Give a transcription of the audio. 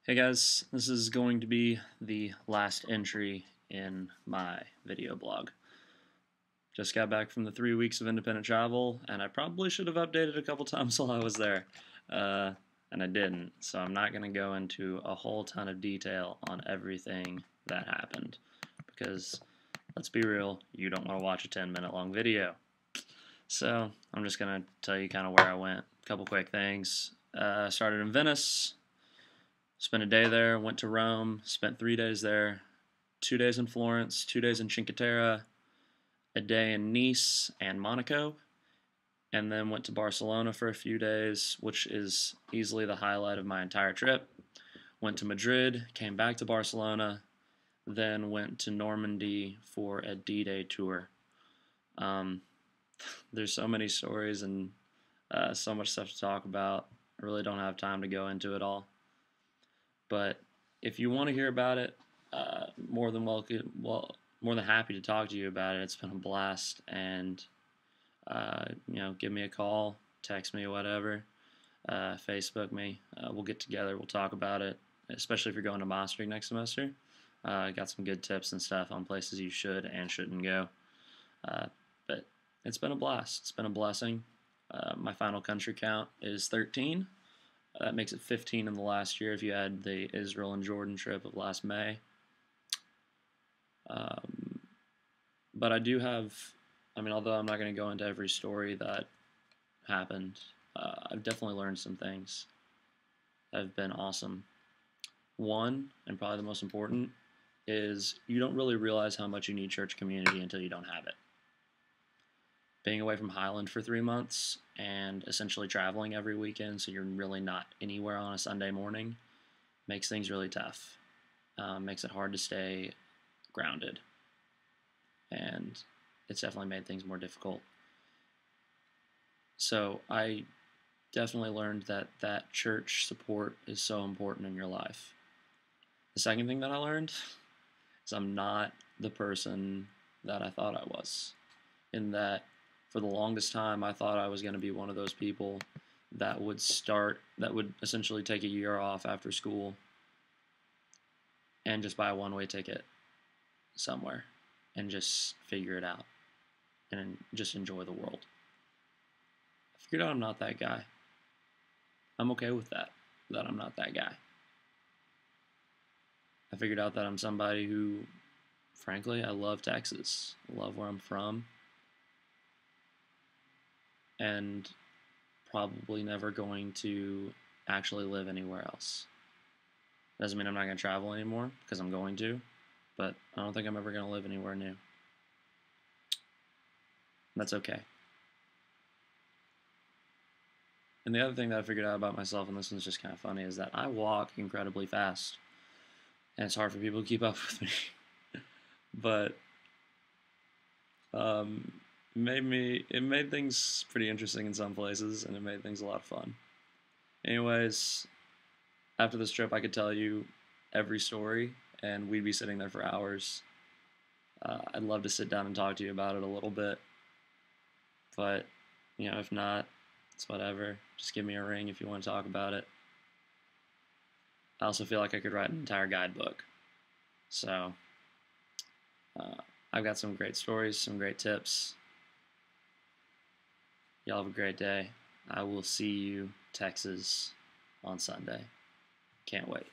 Hey guys, this is going to be the last entry in my video blog. Just got back from the 3 weeks of independent travel, and I probably should have updated a couple times while I was there, and I didn't, so I'm not going to go into a whole ton of detail on everything that happened, because let's be real, you don't want to watch a 10-minute long video. So I'm just going to tell you kind of where I went. A couple quick things. I started in Venice. Spent a day there, went to Rome, spent 3 days there, 2 days in Florence, 2 days in Cinque Terre, a day in Nice and Monaco, and then went to Barcelona for a few days, which is easily the highlight of my entire trip. Went to Madrid, came back to Barcelona, then went to Normandy for a D-Day tour. Um, there's so many stories and so much stuff to talk about. I really don't have time to go into it all. But if you want to hear about it, more than welcome. Well, more than happy to talk to you about it. It's been a blast, and give me a call, text me, whatever. Facebook me. We'll get together. We'll talk about it. Especially if you're going to Maastricht next semester. I got some good tips and stuff on places you should and shouldn't go. But it's been a blast. It's been a blessing. My final country count is 13. That makes it 15 in the last year if you add the Israel and Jordan trip of last May. But I do have, although I'm not going to go into every story that happened, I've definitely learned some things that have been awesome. One, and probably the most important, is you don't really realize how much you need church community until you don't have it. Being away from Highland for 3 months and essentially traveling every weekend, so you're really not anywhere on a Sunday morning, makes things really tough. Makes it hard to stay grounded. And it's definitely made things more difficult. So I definitely learned that church support is so important in your life. The second thing that I learned is I'm not the person that I thought I was. In that, for the longest time, I thought I was going to be one of those people that would essentially take a year off after school and just buy a one-way ticket somewhere and just figure it out and just enjoy the world. I figured out I'm not that guy. I'm okay with that I'm not that guy. I figured out that I'm somebody who, frankly, I love Texas. I love where I'm from. And probably never going to actually live anywhere else. Doesn't mean I'm not going to travel anymore, because I'm going to, but I don't think I'm ever going to live anywhere new. That's okay. And the other thing that I figured out about myself, and this one's just kind of funny, is that I walk incredibly fast. And it's hard for people to keep up with me. But it made things pretty interesting in some places, and it made things a lot of fun. Anyways, after this trip, I could tell you every story, and we'd be sitting there for hours. I'd love to sit down and talk to you about it a little bit, but if not, it's whatever. Just give me a ring if you want to talk about it. I also feel like I could write an entire guidebook. So I've got some great stories, some great tips. Y'all have a great day. I will see you, Texas, on Sunday. Can't wait.